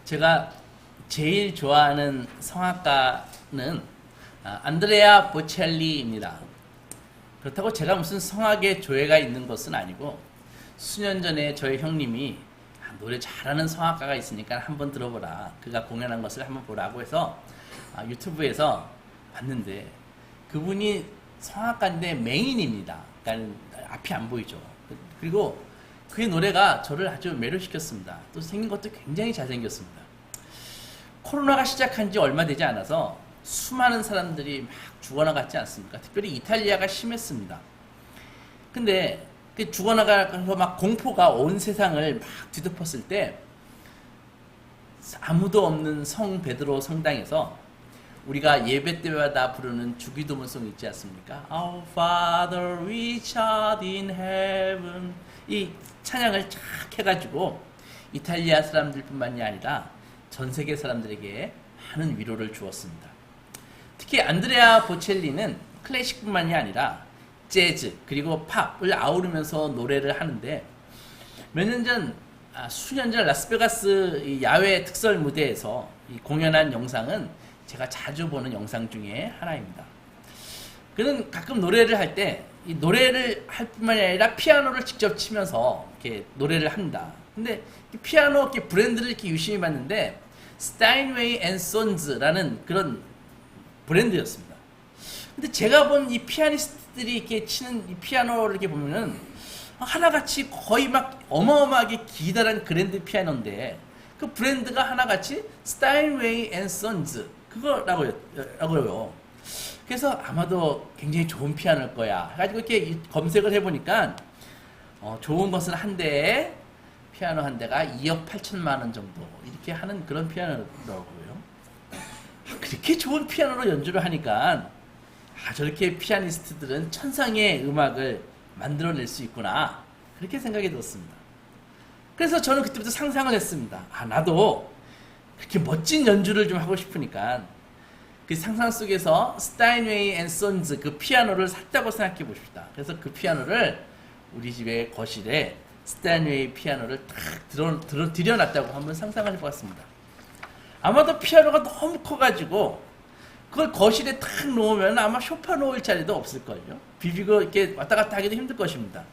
제가 제일 좋아하는 성악가는 안드레아 보첼리입니다. 그렇다고 제가 무슨 성악의 조예가 있는 것은 아니고 수년 전에 저희 형님이 노래 잘하는 성악가가 있으니까 한번 들어보라. 그가 공연한 것을 한번 보라고 해서 유튜브에서 봤는데 그분이 성악가인데 맹인입니다. 그러니까 앞이 안 보이죠. 그리고 그의 노래가 저를 아주 매료시켰습니다. 또 생긴 것도 굉장히 잘생겼습니다. 코로나가 시작한 지 얼마 되지 않아서 수많은 사람들이 막 죽어나갔지 않습니까? 특별히 이탈리아가 심했습니다. 근데 그 죽어나가서 막 공포가 온 세상을 막 뒤덮었을 때 아무도 없는 성 베드로 성당에서 우리가 예배 때마다 부르는 주기도문송 있지 않습니까? Our Father which art in heaven 이 찬양을 착 해가지고 이탈리아 사람들뿐만이 아니라 전 세계 사람들에게 많은 위로를 주었습니다. 특히 안드레아 보첼리는 클래식뿐만이 아니라 재즈 그리고 팝을 아우르면서 노래를 하는데 몇 년 전, 수년 전 라스베가스 야외 특설 무대에서 공연한 영상은 제가 자주 보는 영상 중에 하나입니다. 그는 가끔 노래를 할 때 이 노래를 할 뿐만이 아니라 피아노를 직접 치면서 이렇게 노래를 합니다. 근데 피아노 이렇게 브랜드를 이렇게 유심히 봤는데 스타인웨이 앤 손즈라는 그런 브랜드였습니다. 근데 제가 본 이 피아니스트들이 이렇게 치는 이 피아노를 이렇게 보면은 하나같이 거의 막 어마어마하게 기다란 그랜드 피아노인데 그 브랜드가 하나같이 스타인웨이 앤 손즈 그거라고요. 그래서 아마도 굉장히 좋은 피아노일 거야 해가지고 이렇게 검색을 해보니까 좋은 것은 한 대에 피아노 한 대가 2억 8천만 원 정도 이렇게 하는 그런 피아노더라고요. 그렇게 좋은 피아노로 연주를 하니까 저렇게 피아니스트들은 천상의 음악을 만들어낼 수 있구나 그렇게 생각이 들었습니다. 그래서 저는 그때부터 상상을 했습니다. 나도 그렇게 멋진 연주를 좀 하고 싶으니까 그 상상 속에서 스타인웨이 앤 손즈 그 피아노를 샀다고 생각해 봅시다. 그래서 그 피아노를 우리 집의 거실에 스타인웨이 피아노를 탁 들여놨다고 한번 상상을 해봤습니다. 아마도 피아노가 너무 커가지고 그걸 거실에 탁 놓으면 아마 소파 놓을 자리도 없을걸요. 비비고 이렇게 왔다 갔다 하기도 힘들 것입니다.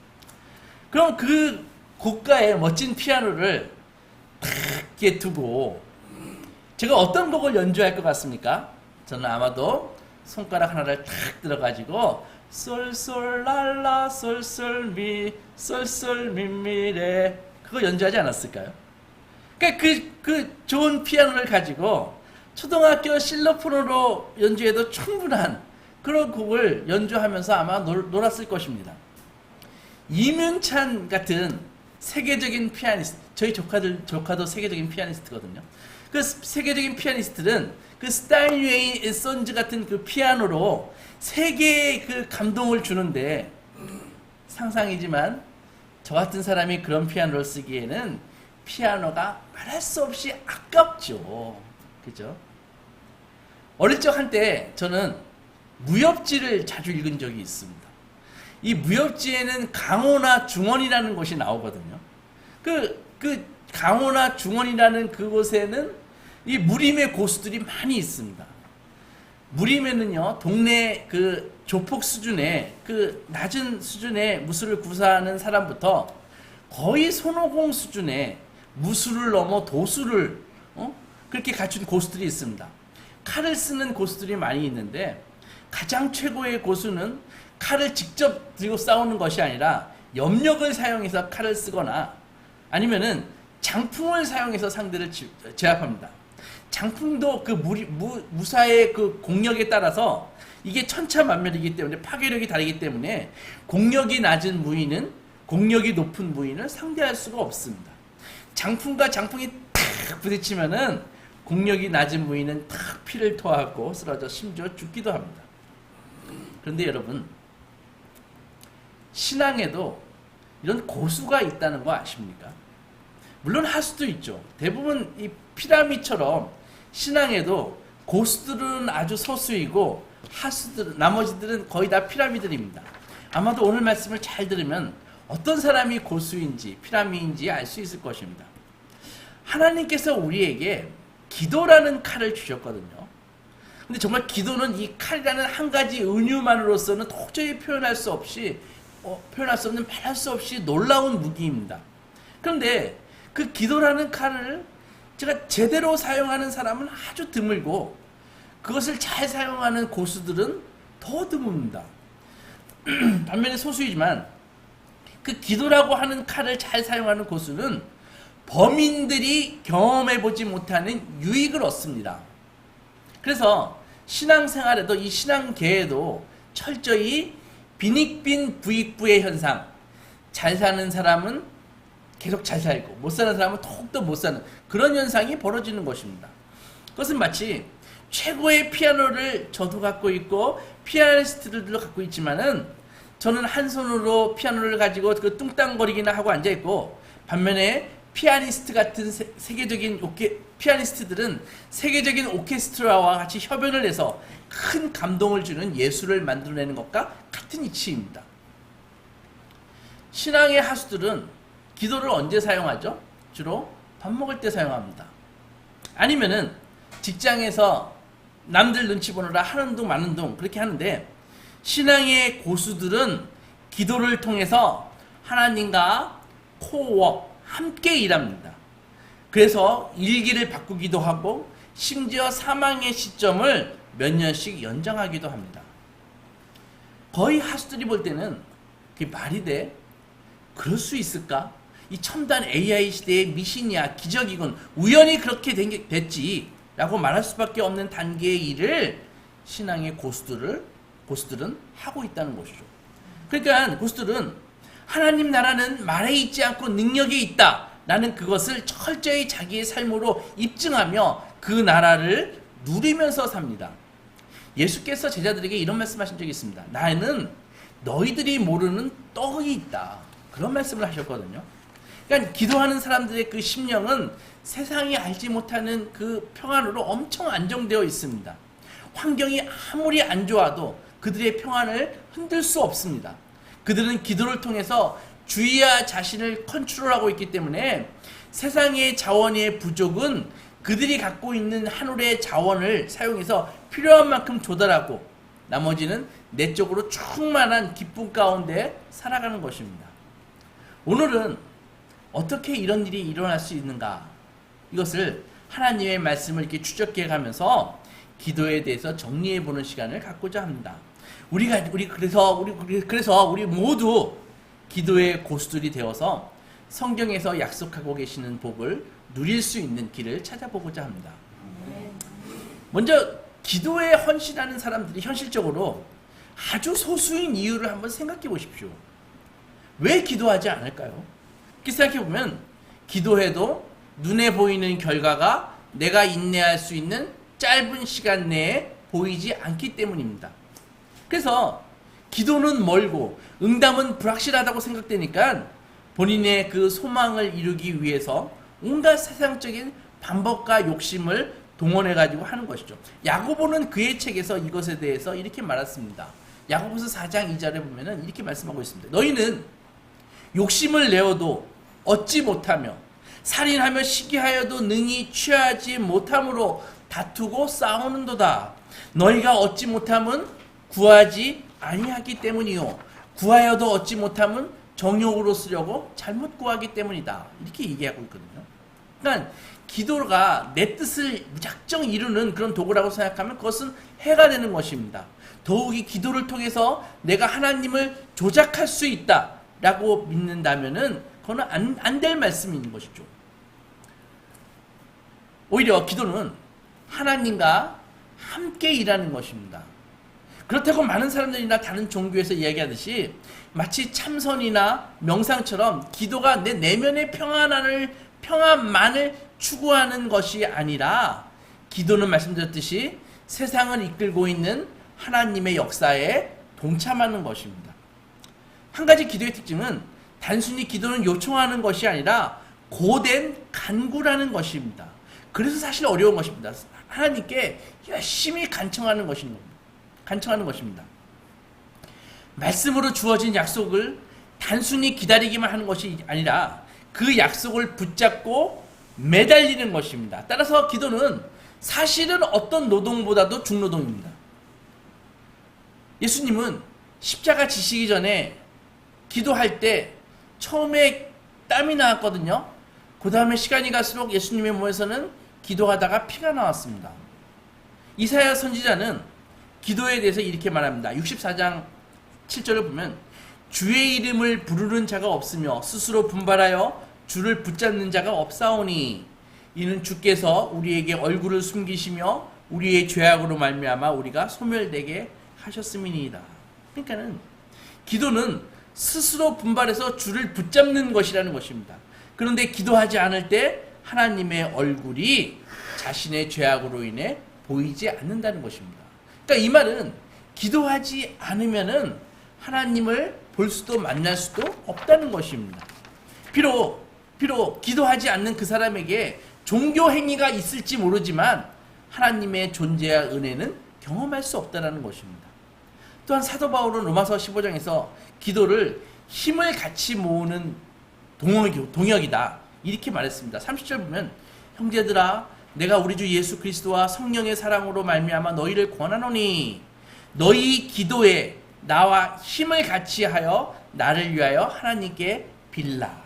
그럼 그 고가의 멋진 피아노를 탁 이렇게 두고 제가 어떤 곡을 연주할 것 같습니까? 저는 아마도 손가락 하나를 탁 들어가지고 솔솔랄라 솔솔미 솔솔미미레 그거 연주하지 않았을까요? 그러니까 그 좋은 피아노를 가지고 초등학교 실로폰으로 연주해도 충분한 그런 곡을 연주하면서 아마 놀았을 것입니다. 이문찬 같은 세계적인 피아니스트, 저희 조카도 세계적인 피아니스트거든요. 그 세계적인 피아니스트는 그 스타인웨이 손즈 같은 그 피아노로 세계의 그 감동을 주는데 상상이지만 저 같은 사람이 그런 피아노를 쓰기에는 피아노가 말할 수 없이 아깝죠. 그죠? 어릴 적 한때 저는 무협지를 자주 읽은 적이 있습니다. 이 무협지에는 강호나 중원이라는 곳이 나오거든요. 그 강호나 중원이라는 그곳에는 이 무림의 고수들이 많이 있습니다. 무림에는요, 동네 그 조폭 수준의 그 낮은 수준의 무술을 구사하는 사람부터 거의 손오공 수준의 무술을 넘어 도술을 그렇게 갖춘 고수들이 있습니다. 칼을 쓰는 고수들이 많이 있는데 가장 최고의 고수는 칼을 직접 들고 싸우는 것이 아니라 염력을 사용해서 칼을 쓰거나 아니면은 장풍을 사용해서 상대를 제압합니다. 장풍도 그 무사의 그 공력에 따라서 이게 천차만별이기 때문에 파괴력이 다르기 때문에 공력이 낮은 무인은 공력이 높은 무인을 상대할 수가 없습니다. 장풍과 장풍이 탁 부딪히면은 공력이 낮은 무인은 탁 피를 토하고 쓰러져 심지어 죽기도 합니다. 그런데 여러분, 신앙에도 이런 고수가 있다는 거 아십니까? 물론 하수도 있죠. 대부분 이 피라미처럼 신앙에도 고수들은 아주 소수이고 나머지들은 거의 다 피라미들입니다. 아마도 오늘 말씀을 잘 들으면 어떤 사람이 고수인지 피라미인지 알 수 있을 것입니다. 하나님께서 우리에게 기도라는 칼을 주셨거든요. 근데 정말 기도는 이 칼이라는 한 가지 은유만으로서는 도저히 표현할 수 없는 말할 수 없이 놀라운 무기입니다. 그런데 그 기도라는 칼을 제가 제대로 사용하는 사람은 아주 드물고 그것을 잘 사용하는 고수들은 더 드뭅니다. 반면에 소수이지만 그 기도라고 하는 칼을 잘 사용하는 고수는 범인들이 경험해보지 못하는 유익을 얻습니다. 그래서 신앙생활에도 이 신앙계에도 철저히 빈익빈 부익부의 현상, 잘 사는 사람은 계속 잘 살고 못 사는 사람은 더욱더 못 사는 그런 현상이 벌어지는 것입니다. 그것은 마치 최고의 피아노를 저도 갖고 있고 피아니스트들도 갖고 있지만은 저는 한 손으로 피아노를 가지고 그 뚱땅거리기나 하고 앉아있고 반면에 피아니스트 같은 세계적인 피아니스트들은 세계적인 오케스트라와 같이 협연을 해서 큰 감동을 주는 예술을 만들어내는 것과 같은 이치입니다. 신앙의 하수들은 기도를 언제 사용하죠? 주로 밥 먹을 때 사용합니다. 아니면은 직장에서 남들 눈치 보느라 하는 둥 마는 둥 그렇게 하는데 신앙의 고수들은 기도를 통해서 하나님과 코워크 함께 일합니다. 그래서 일기를 바꾸기도 하고 심지어 사망의 시점을 몇 년씩 연장하기도 합니다. 거의 하수들이 볼 때는 그게 말이 돼? 그럴 수 있을까? 이 첨단 AI 시대의 미신이야 기적이군 우연히 그렇게 됐지 라고 말할 수밖에 없는 단계의 일을 신앙의 고수들은 하고 있다는 것이죠. 그러니까 고수들은 하나님 나라는 말에 있지 않고 능력에 있다 라는 그것을 철저히 자기의 삶으로 입증하며 그 나라를 누리면서 삽니다. 예수께서 제자들에게 이런 말씀하신 적이 있습니다. 나는 너희들이 모르는 떡이 있다 그런 말씀을 하셨거든요. 그러니까 기도하는 사람들의 그 심령은 세상이 알지 못하는 그 평안으로 엄청 안정되어 있습니다. 환경이 아무리 안 좋아도 그들의 평안을 흔들 수 없습니다. 그들은 기도를 통해서 주의와 자신을 컨트롤하고 있기 때문에 세상의 자원의 부족은 그들이 갖고 있는 하늘의 자원을 사용해서 필요한 만큼 조달하고 나머지는 내적으로 충만한 기쁨 가운데 살아가는 것입니다. 오늘은 어떻게 이런 일이 일어날 수 있는가? 이것을 하나님의 말씀을 이렇게 추적해 가면서 기도에 대해서 정리해 보는 시간을 갖고자 합니다. 그래서 우리 모두 기도의 고수들이 되어서 성경에서 약속하고 계시는 복을 누릴 수 있는 길을 찾아보고자 합니다. 먼저 기도에 헌신하는 사람들이 현실적으로 아주 소수인 이유를 한번 생각해 보십시오. 왜 기도하지 않을까요? 이렇게 생각해 보면 기도해도 눈에 보이는 결과가 내가 인내할 수 있는 짧은 시간 내에 보이지 않기 때문입니다. 그래서 기도는 멀고 응답은 불확실하다고 생각되니까 본인의 그 소망을 이루기 위해서 온갖 세상적인 방법과 욕심을 동원해가지고 하는 것이죠. 야고보는 그의 책에서 이것에 대해서 이렇게 말했습니다. 야고보서 4장 2절에 보면은 이렇게 말씀하고 있습니다. 너희는 욕심을 내어도 얻지 못하며 살인하며 시기하여도 능히 취하지 못함으로 다투고 싸우는도다. 너희가 얻지 못함은 구하지 아니하기 때문이요 구하여도 얻지 못함은 정욕으로 쓰려고 잘못 구하기 때문이다. 이렇게 얘기하고 있거든요. 그러니까 기도가 내 뜻을 무작정 이루는 그런 도구라고 생각하면 그것은 해가 되는 것입니다. 더욱이 기도를 통해서 내가 하나님을 조작할 수 있다라고 믿는다면은 그건 안 될 말씀인 것이죠. 오히려 기도는 하나님과 함께 일하는 것입니다. 그렇다고 많은 사람들이나 다른 종교에서 이야기하듯이 마치 참선이나 명상처럼 기도가 내 내면의 평안만을 추구하는 것이 아니라 기도는 말씀드렸듯이 세상을 이끌고 있는 하나님의 역사에 동참하는 것입니다. 한 가지 기도의 특징은 단순히 기도는 요청하는 것이 아니라 고된 간구라는 것입니다. 그래서 사실 어려운 것입니다. 하나님께 열심히 간청하는 것입니다. 말씀으로 주어진 약속을 단순히 기다리기만 하는 것이 아니라 그 약속을 붙잡고 매달리는 것입니다. 따라서 기도는 사실은 어떤 노동보다도 중노동입니다. 예수님은 십자가 지시기 전에 기도할 때 처음에 땀이 나왔거든요. 그 다음에 시간이 갈수록 예수님의 몸에서는 기도하다가 피가 나왔습니다. 이사야 선지자는 기도에 대해서 이렇게 말합니다. 64장 7절을 보면 주의 이름을 부르는 자가 없으며 스스로 분발하여 주를 붙잡는 자가 없사오니 이는 주께서 우리에게 얼굴을 숨기시며 우리의 죄악으로 말미암아 우리가 소멸되게 하셨음이니이다. 그러니까는 기도는 스스로 분발해서 주를 붙잡는 것이라는 것입니다. 그런데 기도하지 않을 때 하나님의 얼굴이 자신의 죄악으로 인해 보이지 않는다는 것입니다. 그러니까 이 말은 기도하지 않으면은 하나님을 볼 수도 만날 수도 없다는 것입니다. 비록 기도하지 않는 그 사람에게 종교 행위가 있을지 모르지만 하나님의 존재와 은혜는 경험할 수 없다는 것입니다. 또한 사도 바울은 로마서 15장에서 기도를 힘을 같이 모으는 동역이다 이렇게 말했습니다. 30절 보면 형제들아 내가 우리 주 예수 그리스도와 성령의 사랑으로 말미암아 너희를 권하노니 너희 기도에 나와 힘을 같이 하여 나를 위하여 하나님께 빌라.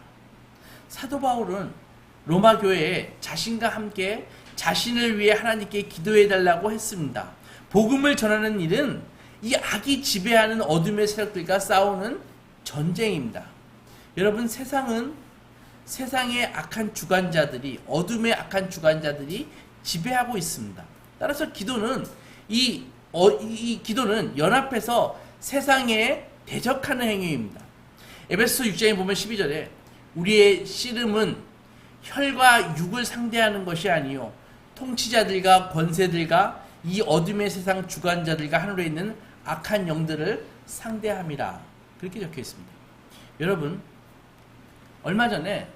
사도 바울은 로마 교회에 자신과 함께 자신을 위해 하나님께 기도해 달라고 했습니다. 복음을 전하는 일은 이 악이 지배하는 어둠의 세력들과 싸우는 전쟁입니다. 여러분 세상은 세상의 악한 주관자들이 어둠의 악한 주관자들이 지배하고 있습니다. 따라서 기도는 이 기도는 연합해서 세상에 대적하는 행위입니다. 에베소 6장에 보면 12절에 우리의 씨름은 혈과 육을 상대하는 것이 아니요 통치자들과 권세들과 이 어둠의 세상 주관자들과 하늘에 있는 악한 영들을 상대함이라 그렇게 적혀 있습니다. 여러분 얼마 전에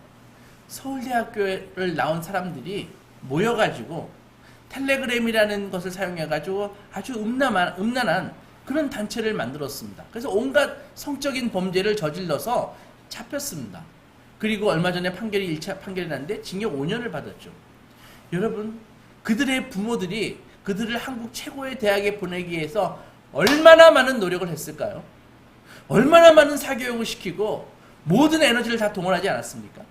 서울대학교를 나온 사람들이 모여가지고 텔레그램이라는 것을 사용해가지고 아주 음란한 그런 단체를 만들었습니다. 그래서 온갖 성적인 범죄를 저질러서 잡혔습니다. 그리고 얼마 전에 1차 판결이 났는데 징역 5년을 받았죠. 여러분 그들의 부모들이 그들을 한국 최고의 대학에 보내기 위해서 얼마나 많은 노력을 했을까요? 얼마나 많은 사교육을 시키고 모든 에너지를 다 동원하지 않았습니까?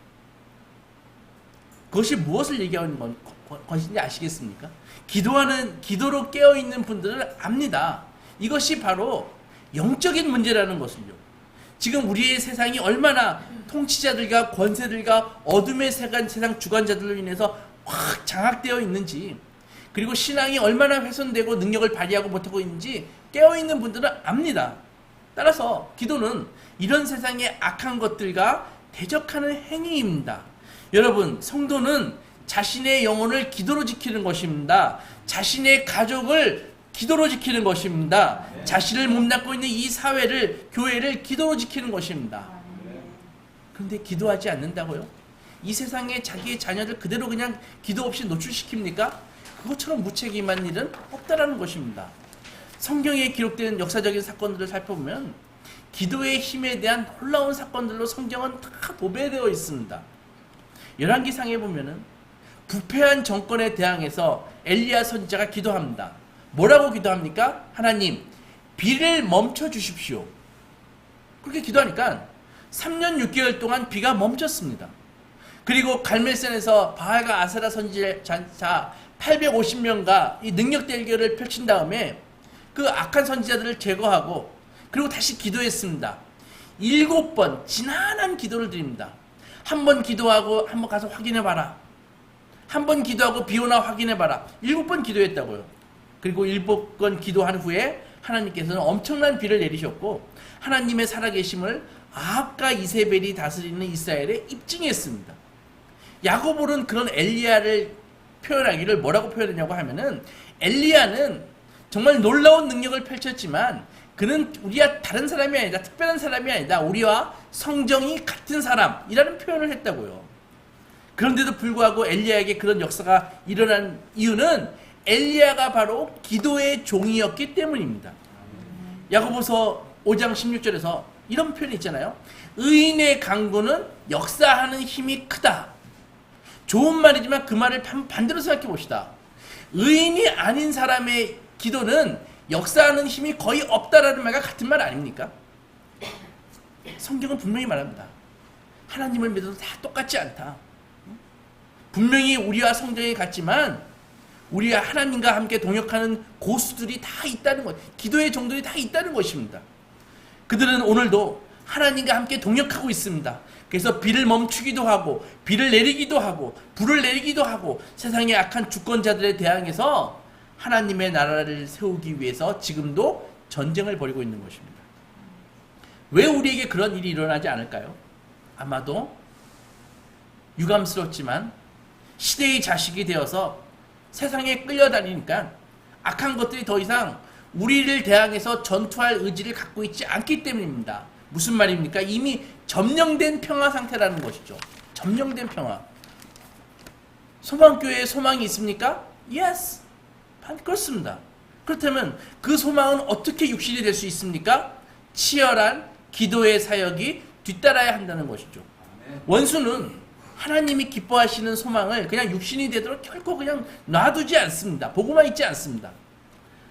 그것이 무엇을 얘기하는 것인지 아시겠습니까? 기도로 깨어있는 분들은 압니다. 이것이 바로 영적인 문제라는 것을요. 지금 우리의 세상이 얼마나 통치자들과 권세들과 어둠의 세상 주관자들로 인해서 확 장악되어 있는지, 그리고 신앙이 얼마나 훼손되고 능력을 발휘하고 못하고 있는지 깨어있는 분들은 압니다. 따라서 기도는 이런 세상의 악한 것들과 대적하는 행위입니다. 여러분, 성도는 자신의 영혼을 기도로 지키는 것입니다. 자신의 가족을 기도로 지키는 것입니다. 자신을 몸담고 있는 이 사회를, 교회를 기도로 지키는 것입니다. 그런데 기도하지 않는다고요? 이 세상에 자기의 자녀들 그대로 그냥 기도 없이 노출시킵니까? 그것처럼 무책임한 일은 없다라는 것입니다. 성경에 기록된 역사적인 사건들을 살펴보면 기도의 힘에 대한 놀라운 사건들로 성경은 다 도배되어 있습니다. 열왕기상에 보면은 부패한 정권에 대항해서 엘리야 선지자가 기도합니다. 뭐라고 기도합니까? 하나님, 비를 멈춰 주십시오. 그렇게 기도하니까 3년 6개월 동안 비가 멈췄습니다. 그리고 갈멜산에서 바알과 아세라 선지자 850명과 이 능력 대결을 펼친 다음에 그 악한 선지자들을 제거하고 그리고 다시 기도했습니다. 7번 지난한 기도를 드립니다. 한 번 기도하고 한 번 가서 확인해봐라. 한 번 기도하고 비 오나 확인해봐라. 7번 기도했다고요. 그리고 7번 기도한 후에 하나님께서는 엄청난 비를 내리셨고 하나님의 살아계심을 아합과 이세벨이 다스리는 이스라엘에 입증했습니다. 야고보는 그런 엘리야를 표현하기를 뭐라고 표현했냐고 하면은 엘리야는 정말 놀라운 능력을 펼쳤지만 그는 우리와 다른 사람이 아니다. 특별한 사람이 아니다. 우리와 성정이 같은 사람이라는 표현을 했다고요. 그런데도 불구하고 엘리야에게 그런 역사가 일어난 이유는 엘리야가 바로 기도의 종이었기 때문입니다. 야고보서 5장 16절에서 이런 표현이 있잖아요. 의인의 강구는 역사하는 힘이 크다. 좋은 말이지만 그 말을 반대로 생각해 봅시다. 의인이 아닌 사람의 기도는 역사하는 힘이 거의 없다라는 말과 같은 말 아닙니까? 성경은 분명히 말합니다. 하나님을 믿어도 다 똑같지 않다. 분명히 우리와 성경이 같지만 우리가 하나님과 함께 동역하는 고수들이 다 있다는 것, 기도의 종들이 다 있다는 것입니다. 그들은 오늘도 하나님과 함께 동역하고 있습니다. 그래서 비를 멈추기도 하고 비를 내리기도 하고 불을 내리기도 하고 세상의 악한 주권자들에 대항해서 하나님의 나라를 세우기 위해서 지금도 전쟁을 벌이고 있는 것입니다. 왜 우리에게 그런 일이 일어나지 않을까요? 아마도 유감스럽지만 시대의 자식이 되어서 세상에 끌려다니니까 악한 것들이 더 이상 우리를 대항해서 전투할 의지를 갖고 있지 않기 때문입니다. 무슨 말입니까? 이미 점령된 평화 상태라는 것이죠. 점령된 평화. 소망교회에 소망이 있습니까? Yes. 그렇습니다. 그렇다면 그 소망은 어떻게 육신이 될 수 있습니까? 치열한 기도의 사역이 뒤따라야 한다는 것이죠. 원수는 하나님이 기뻐하시는 소망을 그냥 육신이 되도록 결코 그냥 놔두지 않습니다. 보고만 있지 않습니다.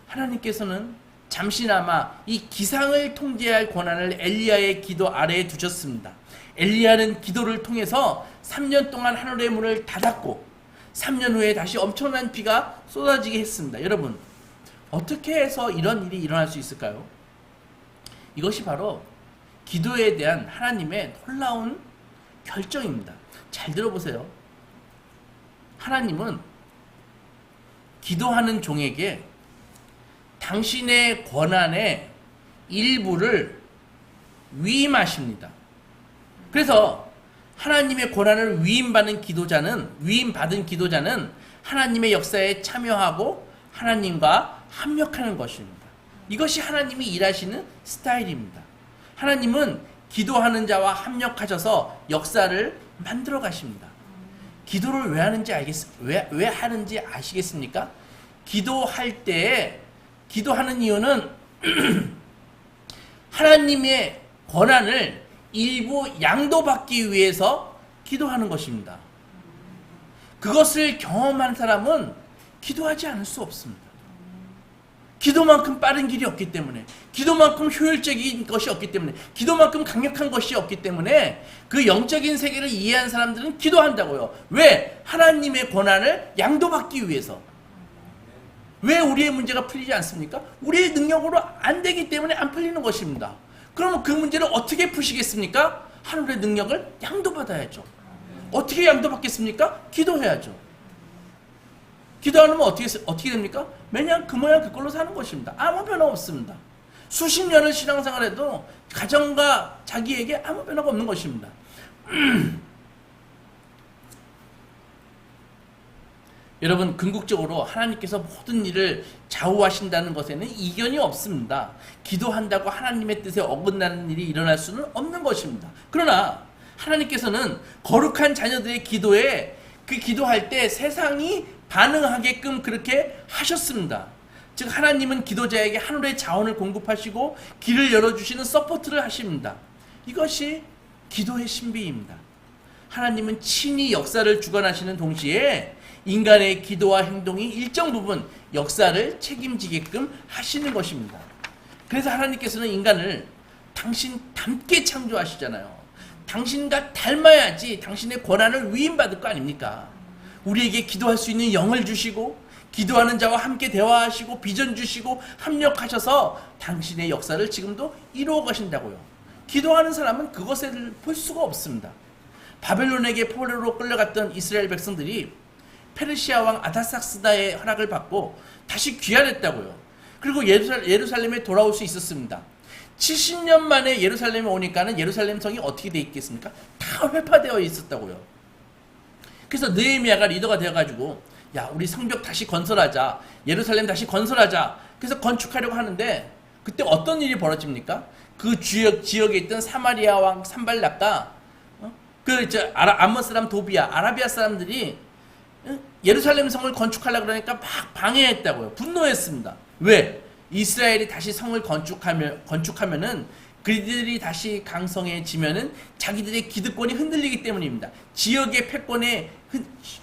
하나님께서는 잠시나마 이 기상을 통제할 권한을 엘리야의 기도 아래에 두셨습니다. 엘리야는 기도를 통해서 3년 동안 하늘의 문을 닫았고 3년 후에 다시 엄청난 비가 쏟아지게 했습니다. 여러분, 어떻게 해서 이런 일이 일어날 수 있을까요? 이것이 바로 기도에 대한 하나님의 놀라운 결정입니다. 잘 들어보세요. 하나님은 기도하는 종에게 당신의 권한의 일부를 위임하십니다. 그래서 하나님의 권한을 위임받은 기도자는 하나님의 역사에 참여하고 하나님과 합력하는 것입니다. 이것이 하나님이 일하시는 스타일입니다. 하나님은 기도하는 자와 합력하셔서 역사를 만들어 가십니다. 기도를 왜 하는지 아시겠습니까? 기도할 때 기도하는 이유는 하나님의 권한을 일부 양도받기 위해서 기도하는 것입니다. 그것을 경험한 사람은 기도하지 않을 수 없습니다. 기도만큼 빠른 길이 없기 때문에, 기도만큼 효율적인 것이 없기 때문에, 기도만큼 강력한 것이 없기 때문에 그 영적인 세계를 이해한 사람들은 기도한다고요. 왜? 하나님의 권한을 양도받기 위해서. 왜 우리의 문제가 풀리지 않습니까? 우리의 능력으로 안 되기 때문에 안 풀리는 것입니다. 그러면 그 문제를 어떻게 푸시겠습니까? 하늘의 능력을 양도받아야죠. 어떻게 양도받겠습니까? 기도해야죠. 기도 안 하면 어떻게 됩니까? 매년 그 모양 그꼴로 사는 것입니다. 아무 변화 없습니다. 수십 년을 신앙생활해도 가정과 자기에게 아무 변화가 없는 것입니다. 여러분, 궁극적으로 하나님께서 모든 일을 좌우하신다는 것에는 이견이 없습니다. 기도한다고 하나님의 뜻에 어긋나는 일이 일어날 수는 없는 것입니다. 그러나 하나님께서는 거룩한 자녀들의 기도에 그 기도할 때 세상이 반응하게끔 그렇게 하셨습니다. 즉 하나님은 기도자에게 하늘의 자원을 공급하시고 길을 열어주시는 서포트를 하십니다. 이것이 기도의 신비입니다. 하나님은 친히 역사를 주관하시는 동시에 인간의 기도와 행동이 일정 부분 역사를 책임지게끔 하시는 것입니다. 그래서 하나님께서는 인간을 당신 닮게 창조하시잖아요. 당신과 닮아야지 당신의 권한을 위임받을 거 아닙니까? 우리에게 기도할 수 있는 영을 주시고 기도하는 자와 함께 대화하시고 비전 주시고 합력하셔서 당신의 역사를 지금도 이루어 가신다고요. 기도하는 사람은 그것을 볼 수가 없습니다. 바벨론에게 포로로 끌려갔던 이스라엘 백성들이 페르시아 왕 아다삭스다의 허락을 받고 다시 귀환했다고요. 그리고 예루살렘에 돌아올 수 있었습니다. 70년 만에 예루살렘에 오니까는 예루살렘 성이 어떻게 돼 있겠습니까? 다 회파되어 있었다고요. 그래서 느헤미야가 리더가 되어가지고 야, 우리 성벽 다시 건설하자, 예루살렘 다시 건설하자. 그래서 건축하려고 하는데 그때 어떤 일이 벌어집니까? 그 지역에 있던 사마리아 왕 산발락과 암몬 사람 도비아, 아라비아 사람들이 예루살렘 성을 건축하려고 그러니까 막 방해했다고요. 분노했습니다. 왜? 이스라엘이 다시 성을 건축하면은 그들이 다시 강성해지면은 자기들의 기득권이 흔들리기 때문입니다. 지역의 패권에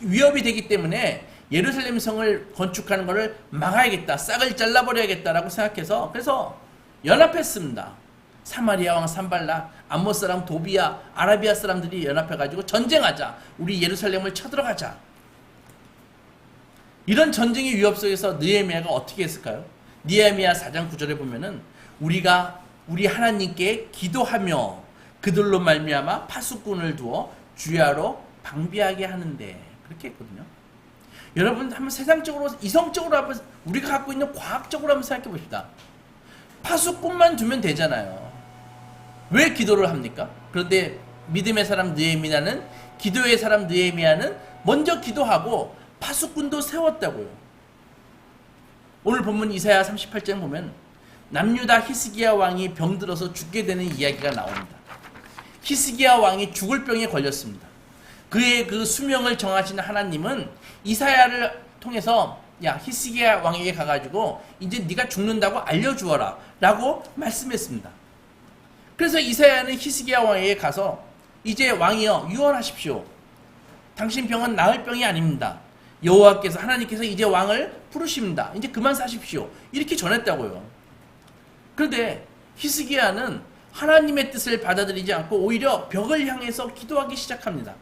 위협이 되기 때문에 예루살렘 성을 건축하는 것을 막아야겠다, 싹을 잘라버려야겠다라고 생각해서 그래서 연합했습니다. 사마리아 왕 산발락, 암몬 사람 도비야, 아라비아 사람들이 연합해가지고 전쟁하자, 우리 예루살렘을 쳐들어가자. 이런 전쟁의 위협 속에서 느헤미야가 어떻게 했을까요? 느헤미야 4장 9절에 보면은 우리가 우리 하나님께 기도하며 그들로 말미암아 파수꾼을 두어 주야로 방비하게 하는데, 그렇게 했거든요. 여러분 한번 세상적으로, 이성적으로 한번 우리가 갖고 있는 과학적으로 한번 생각해 봅시다. 파수꾼만 두면 되잖아요. 왜 기도를 합니까? 그런데 믿음의 사람 느헤미야는, 기도의 사람 느헤미야는 먼저 기도하고 파수꾼도 세웠다고요. 오늘 본문 이사야 38장 보면 남유다 히스기야 왕이 병들어서 죽게 되는 이야기가 나옵니다. 히스기야 왕이 죽을 병에 걸렸습니다. 그의 그 수명을 정하시는 하나님은 이사야를 통해서 야, 히스기야 왕에게 가가지고 이제 네가 죽는다고 알려주어라 라고 말씀했습니다. 그래서 이사야는 히스기야 왕에게 가서 이제 왕이여 유언하십시오. 당신 병은 나을 병이 아닙니다. 여호와께서, 하나님께서 이제 왕을 부르십니다. 이제 그만 사십시오. 이렇게 전했다고요. 그런데 히스기야는 하나님의 뜻을 받아들이지 않고 오히려 벽을 향해서 기도하기 시작합니다.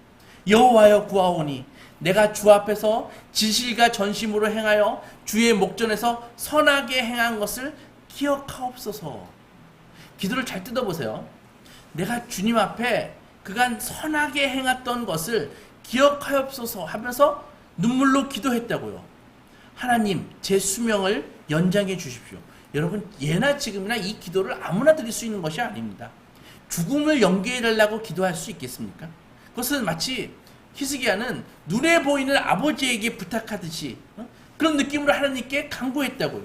여호와여 구하오니 내가 주 앞에서 진실과 전심으로 행하여 주의 목전에서 선하게 행한 것을 기억하옵소서. 기도를 잘 뜯어보세요. 내가 주님 앞에 그간 선하게 행했던 것을 기억하옵소서 하면서 눈물로 기도했다고요. 하나님, 제 수명을 연장해 주십시오. 여러분, 예나 지금이나 이 기도를 아무나 드릴 수 있는 것이 아닙니다. 죽음을 연기해 달라고 기도할 수 있겠습니까? 그것은 마치 히스기야는 눈에 보이는 아버지에게 부탁하듯이 그런 느낌으로 하나님께 간구했다고요.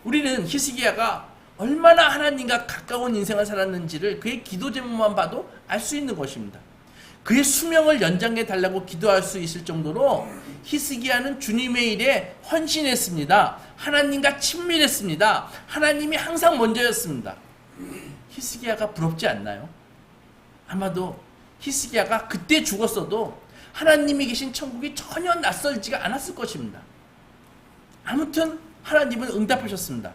우리는 히스기야가 얼마나 하나님과 가까운 인생을 살았는지를 그의 기도 제목만 봐도 알 수 있는 것입니다. 그의 수명을 연장해 달라고 기도할 수 있을 정도로 히스기야는 주님의 일에 헌신했습니다. 하나님과 친밀했습니다. 하나님이 항상 먼저였습니다. 히스기야가 부럽지 않나요? 아마도 히스기야가 그때 죽었어도 하나님이 계신 천국이 전혀 낯설지가 않았을 것입니다. 아무튼 하나님은 응답하셨습니다.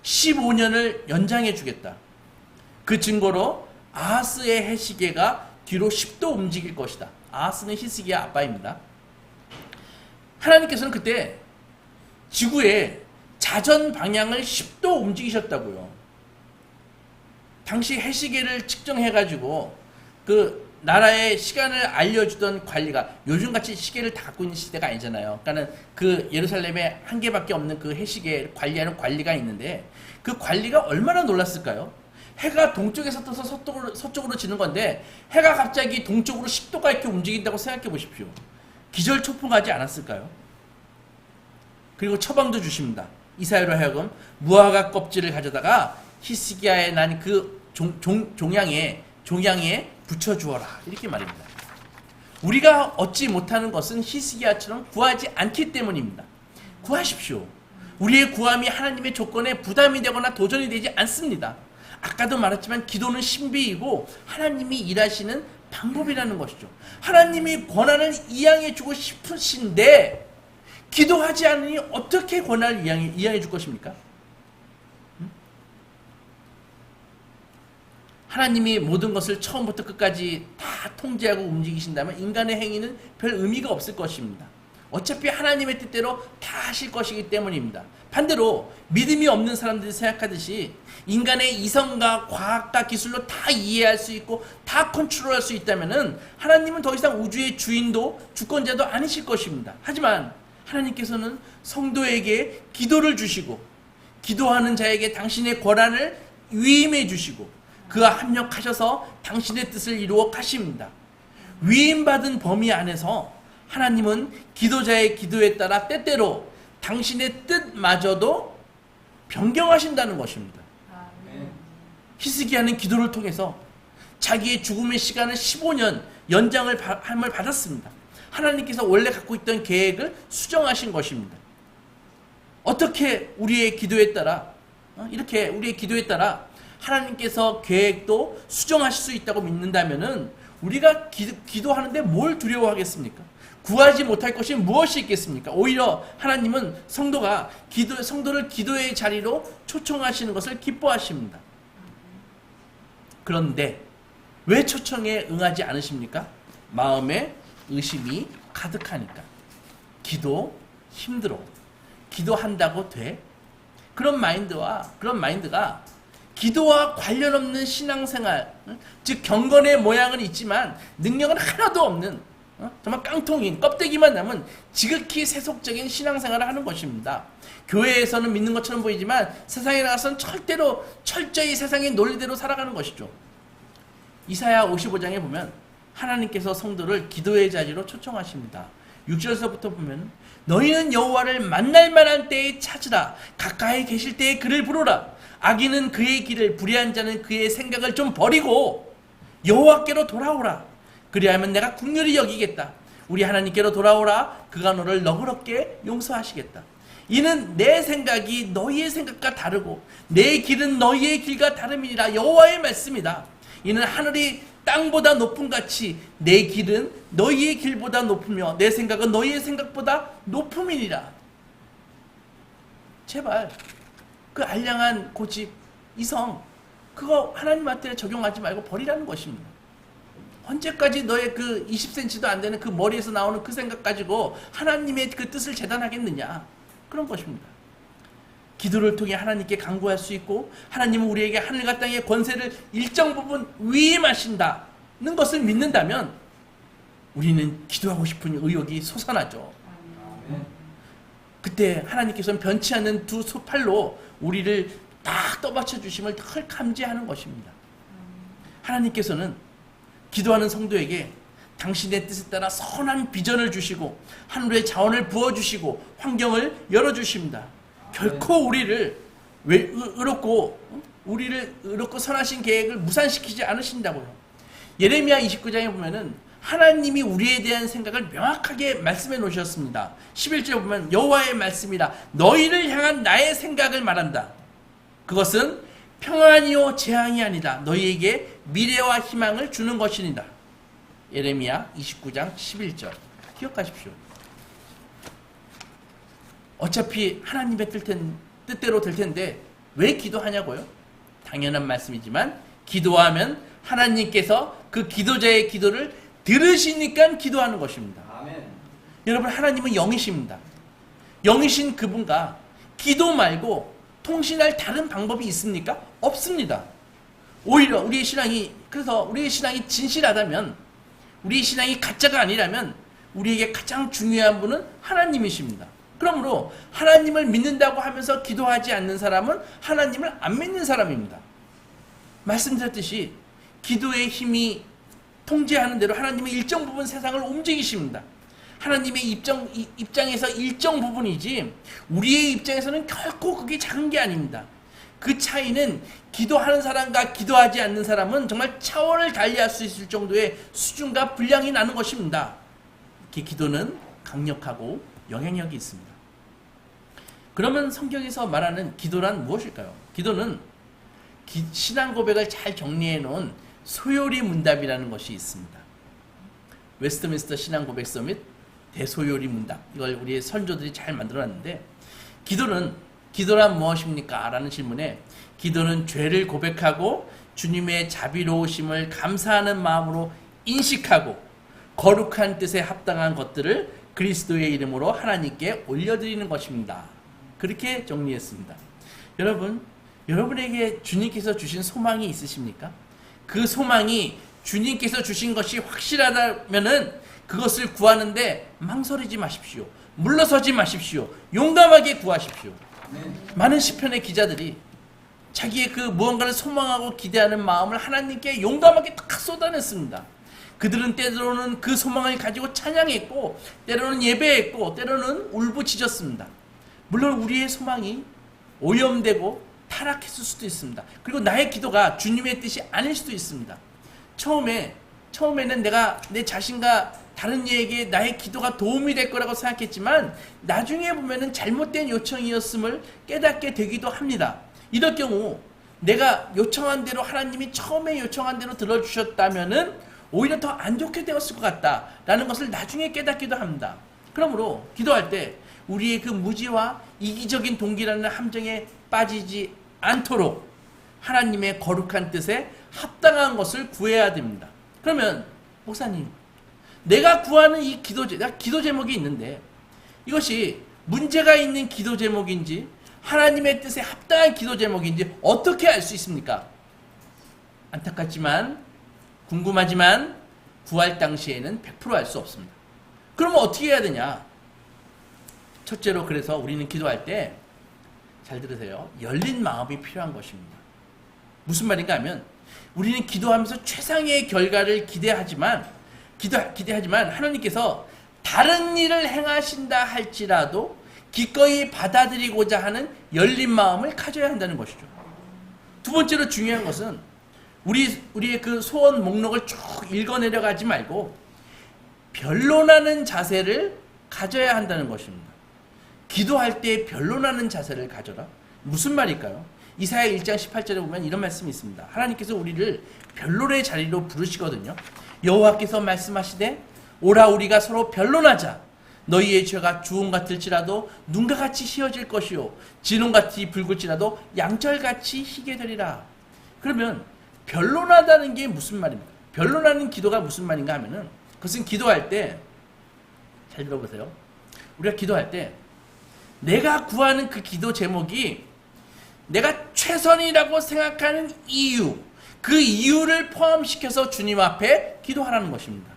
15년을 연장해 주겠다. 그 증거로 아하스의 해시계가 뒤로 10도 움직일 것이다. 아하스는 히스기야 아빠입니다. 하나님께서는 그때 지구의 자전 방향을 10도 움직이셨다고요. 당시 해시계를 측정해가지고 그 나라의 시간을 알려주던 관리가, 요즘같이 시계를 다 갖고 있는 시대가 아니잖아요. 그러니까는 그 예루살렘에 한 개밖에 없는 그 해시계를 관리하는 관리가 있는데 그 관리가 얼마나 놀랐을까요? 해가 동쪽에서 떠서 서쪽으로 지는 건데 해가 갑자기 동쪽으로 10도가 이렇게 움직인다고 생각해 보십시오. 기절초풍하지 않았을까요? 그리고 처방도 주십니다. 이사야로 하여금 무화과 껍질을 가져다가 히스기야에 난 그 종양에 붙여주어라. 이렇게 말입니다. 우리가 얻지 못하는 것은 히스기야처럼 구하지 않기 때문입니다. 구하십시오. 우리의 구함이 하나님의 조건에 부담이 되거나 도전이 되지 않습니다. 아까도 말했지만 기도는 신비이고 하나님이 일하시는 방법이라는 것이죠. 하나님이 권한을 이양해 주고 싶으신데 기도하지 않으니 어떻게 권한을 이양해 줄 것입니까? 하나님이 모든 것을 처음부터 끝까지 다 통제하고 움직이신다면 인간의 행위는 별 의미가 없을 것입니다. 어차피 하나님의 뜻대로 다 하실 것이기 때문입니다. 반대로 믿음이 없는 사람들이 생각하듯이 인간의 이성과 과학과 기술로 다 이해할 수 있고 다 컨트롤할 수 있다면 하나님은 더 이상 우주의 주인도 주권자도 아니실 것입니다. 하지만 하나님께서는 성도에게 기도를 주시고 기도하는 자에게 당신의 권한을 위임해 주시고 그와 합력하셔서 당신의 뜻을 이루어 가십니다. 위임받은 범위 안에서 하나님은 기도자의 기도에 따라 때때로 당신의 뜻마저도 변경하신다는 것입니다. 히스기야는 기도를 통해서 자기의 죽음의 시간을 15년 연장을 함을 받았습니다. 하나님께서 원래 갖고 있던 계획을 수정하신 것입니다. 어떻게 우리의 기도에 따라 이렇게 우리의 기도에 따라 하나님께서 계획도 수정하실 수 있다고 믿는다면은 우리가 기도하는데 뭘 두려워하겠습니까? 구하지 못할 것이 무엇이 있겠습니까? 오히려 하나님은 성도를 기도의 자리로 초청하시는 것을 기뻐하십니다. 그런데 왜 초청에 응하지 않으십니까? 마음에 의심이 가득하니까. 기도 힘들어. 기도한다고 돼? 그런 마인드가 기도와 관련 없는 신앙생활, 즉 경건의 모양은 있지만 능력은 하나도 없는 정말 깡통인 껍데기만 남은 지극히 세속적인 신앙생활을 하는 것입니다. 교회에서는 믿는 것처럼 보이지만 세상에 나가서는 철저히 세상의 논리대로 살아가는 것이죠. 이사야 55장에 보면 하나님께서 성도를 기도의 자리로 초청하십니다. 6절서부터 보면 너희는 여호와를 만날 만한 때에 찾으라. 가까이 계실 때에 그를 부르라. 악인은 그의 길을, 불의한 자는 그의 생각을 좀 버리고 여호와께로 돌아오라. 그리하면 내가 긍휼히 여기겠다. 우리 하나님께로 돌아오라. 그가 너를 너그럽게 용서하시겠다. 이는 내 생각이 너희의 생각과 다르고 내 길은 너희의 길과 다름이니라. 여호와의 말씀이다. 이는 하늘이 땅보다 높음 같이 내 길은 너희의 길보다 높으며 내 생각은 너희의 생각보다 높음이니라. 제발 그 알량한 고집, 이성, 그거 하나님한테 적용하지 말고 버리라는 것입니다. 언제까지 너의 그 20cm도 안 되는 그 머리에서 나오는 그 생각 가지고 하나님의 그 뜻을 재단하겠느냐. 그런 것입니다. 기도를 통해 하나님께 간구할 수 있고 하나님은 우리에게 하늘과 땅의 권세를 일정 부분 위임하신다는 것을 믿는다면 우리는 기도하고 싶은 의욕이 솟아나죠. 그때 하나님께서는 변치 않는 두 팔로 우리를 딱 떠받쳐 주심을 늘 감지하는 것입니다. 하나님께서는 기도하는 성도에게 당신의 뜻에 따라 선한 비전을 주시고 하늘의 자원을 부어주시고 환경을 열어주십니다. 결코 우리를 의롭고 선하신 계획을 무산시키지 않으신다고요. 예레미야 29장에 보면은 하나님이 우리에 대한 생각을 명확하게 말씀해 놓으셨습니다. 11절에 보면 여호와의 말씀이라 너희를 향한 나의 생각을 말한다. 그것은 평안이요 재앙이 아니다. 너희에게 미래와 희망을 주는 것이니다. 예레미야 29장 11절 기억하십시오. 어차피 하나님의 뜻대로 될 텐데 왜 기도하냐고요? 당연한 말씀이지만 기도하면 하나님께서 그 기도자의 기도를 들으시니까 기도하는 것입니다. 아멘. 여러분 하나님은 영이십니다. 영이신 그분과 기도 말고 통신할 다른 방법이 있습니까? 없습니다. 오히려 우리의 신앙이 진실하다면 우리의 신앙이 가짜가 아니라면 우리에게 가장 중요한 분은 하나님이십니다. 그러므로 하나님을 믿는다고 하면서 기도하지 않는 사람은 하나님을 안 믿는 사람입니다. 말씀드렸듯이 기도의 힘이 통제하는 대로 하나님의 일정 부분 세상을 움직이십니다. 하나님의 입장에서 일정 부분이지 우리의 입장에서는 결코 그게 작은 게 아닙니다. 그 차이는 기도하는 사람과 기도하지 않는 사람은 정말 차원을 달리할 수 있을 정도의 수준과 분량이 나는 것입니다. 기도는 강력하고 영향력이 있습니다. 그러면 성경에서 말하는 기도란 무엇일까요? 기도는 신앙 고백을 잘 정리해 놓은 소요리 문답이라는 것이 있습니다. 웨스트민스터 신앙 고백 서밋 대소요리 문답, 이걸 우리의 선조들이 잘 만들어놨는데 기도란 무엇입니까? 라는 질문에 기도는 죄를 고백하고 주님의 자비로우심을 감사하는 마음으로 인식하고 거룩한 뜻에 합당한 것들을 그리스도의 이름으로 하나님께 올려드리는 것입니다. 그렇게 정리했습니다. 여러분에게 주님께서 주신 소망이 있으십니까? 그 소망이 주님께서 주신 것이 확실하다면은 그것을 구하는데 망설이지 마십시오. 물러서지 마십시오. 용감하게 구하십시오. 많은 시편의 기자들이 자기의 그 무언가를 소망하고 기대하는 마음을 하나님께 용감하게 딱 쏟아냈습니다. 그들은 때로는 그 소망을 가지고 찬양했고 때로는 예배했고 때로는 울부짖었습니다. 물론 우리의 소망이 오염되고 타락했을 수도 있습니다. 그리고 나의 기도가 주님의 뜻이 아닐 수도 있습니다. 처음에는 내가 내 자신과 다른 이에게 나의 기도가 도움이 될 거라고 생각했지만 나중에 보면은 잘못된 요청이었음을 깨닫게 되기도 합니다. 이럴 경우 내가 요청한 대로 하나님이 처음에 요청한 대로 들어주셨다면은 오히려 더 안 좋게 되었을 것 같다라는 것을 나중에 깨닫기도 합니다. 그러므로 기도할 때 우리의 그 무지와 이기적인 동기라는 함정에 빠지지 않도록 하나님의 거룩한 뜻에 합당한 것을 구해야 됩니다. 그러면 목사님, 내가 구하는 이 기도 제목이 있는데 이것이 문제가 있는 기도 제목인지 하나님의 뜻에 합당한 기도 제목인지 어떻게 알 수 있습니까? 안타깝지만, 궁금하지만 구할 당시에는 100% 알 수 없습니다. 그러면 어떻게 해야 되냐? 첫째로 그래서 우리는 기도할 때, 잘 들으세요, 열린 마음이 필요한 것입니다. 무슨 말인가 하면 우리는 기도하면서 최상의 결과를 기대하지만 하나님께서 다른 일을 행하신다 할지라도 기꺼이 받아들이고자 하는 열린 마음을 가져야 한다는 것이죠. 두 번째로 중요한 것은 우리의 그 소원 목록을 쭉 읽어내려가지 말고 변론하는 자세를 가져야 한다는 것입니다. 기도할 때 변론하는 자세를 가져라. 무슨 말일까요? 이사야 1장 18절에 보면 이런 말씀이 있습니다. 하나님께서 우리를 변론의 자리로 부르시거든요. 여호와께서 말씀하시되 오라 우리가 서로 변론하자. 너희의 죄가 주홍 같을지라도 눈과 같이 희어질 것이요 진홍같이 붉을지라도 양철같이 희게 되리라. 그러면 변론하다는 게 무슨 말입니까? 변론하는 기도가 무슨 말인가 하면은 그것은 기도할 때, 잘 들어보세요. 우리가 기도할 때 내가 구하는 그 기도 제목이 내가 최선이라고 생각하는 이유, 그 이유를 포함시켜서 주님 앞에 기도하라는 것입니다.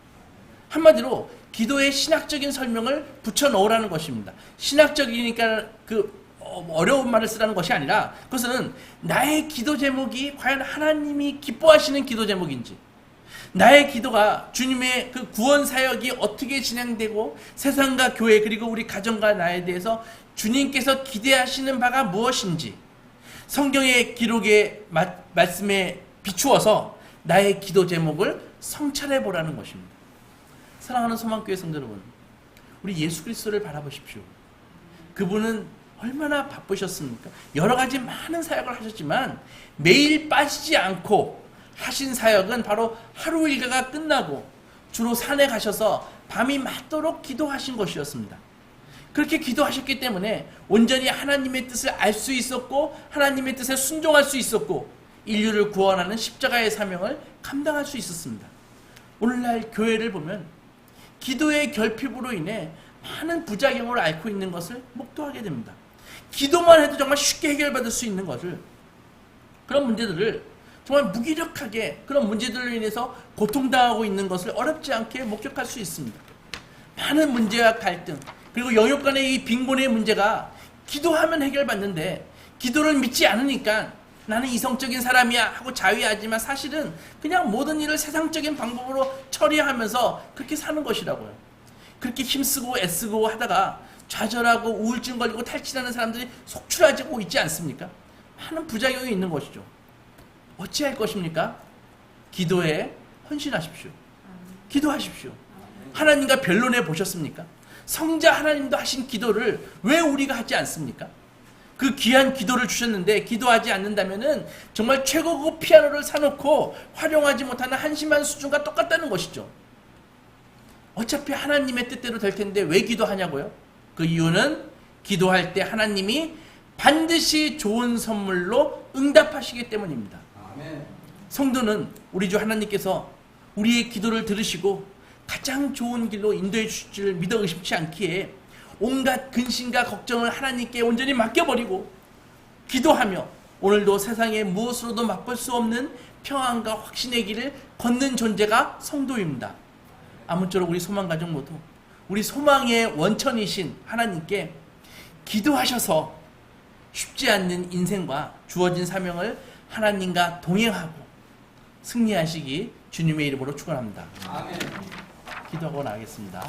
한마디로 기도의 신학적인 설명을 붙여 넣으라는 것입니다. 신학적이니까 어려운 말을 쓰라는 것이 아니라 그것은 나의 기도 제목이 과연 하나님이 기뻐하시는 기도 제목인지, 나의 기도가 주님의 그 구원 사역이 어떻게 진행되고 세상과 교회 그리고 우리 가정과 나에 대해서 주님께서 기대하시는 바가 무엇인지 성경의 기록의 말씀에 비추어서 나의 기도 제목을 성찰해 보라는 것입니다. 사랑하는 소망교회 성도 여러분, 우리 예수 그리스도를 바라보십시오. 그분은 얼마나 바쁘셨습니까? 여러 가지 많은 사역을 하셨지만 매일 빠지지 않고 하신 사역은 바로 하루 일과가 끝나고 주로 산에 가셔서 밤이 맞도록 기도하신 것이었습니다. 그렇게 기도하셨기 때문에 온전히 하나님의 뜻을 알 수 있었고 하나님의 뜻에 순종할 수 있었고 인류를 구원하는 십자가의 사명을 감당할 수 있었습니다. 오늘날 교회를 보면 기도의 결핍으로 인해 많은 부작용을 앓고 있는 것을 목도하게 됩니다. 기도만 해도 정말 쉽게 해결받을 수 있는 것을, 그런 문제들을 정말 무기력하게 그런 문제들로 인해서 고통당하고 있는 것을 어렵지 않게 목격할 수 있습니다. 많은 문제와 갈등, 그리고 영역 간의 이 빈곤의 문제가 기도하면 해결받는데 기도를 믿지 않으니까 나는 이성적인 사람이야 하고 자위하지만 사실은 그냥 모든 일을 세상적인 방법으로 처리하면서 그렇게 사는 것이라고요. 그렇게 힘쓰고 애쓰고 하다가 좌절하고 우울증 걸리고 탈진하는 사람들이 속출하고 있지 않습니까? 많은 부작용이 있는 것이죠. 어찌할 것입니까? 기도에 헌신하십시오. 기도하십시오. 하나님과 변론해 보셨습니까? 성자 하나님도 하신 기도를 왜 우리가 하지 않습니까? 그 귀한 기도를 주셨는데 기도하지 않는다면은 정말 최고급 피아노를 사놓고 활용하지 못하는 한심한 수준과 똑같다는 것이죠. 어차피 하나님의 뜻대로 될 텐데 왜 기도하냐고요? 그 이유는 기도할 때 하나님이 반드시 좋은 선물로 응답하시기 때문입니다. 아멘. 성도는 우리 주 하나님께서 우리의 기도를 들으시고 가장 좋은 길로 인도해 주실 줄 믿어 의심치 않기에 온갖 근심과 걱정을 하나님께 온전히 맡겨버리고 기도하며 오늘도 세상에 무엇으로도 맛볼 수 없는 평안과 확신의 길을 걷는 존재가 성도입니다. 아무쪼록 우리 소망가족 모두 우리 소망의 원천이신 하나님께 기도하셔서 쉽지 않는 인생과 주어진 사명을 하나님과 동행하고 승리하시기 주님의 이름으로 축원합니다. 아멘. 기도하고 나가겠습니다.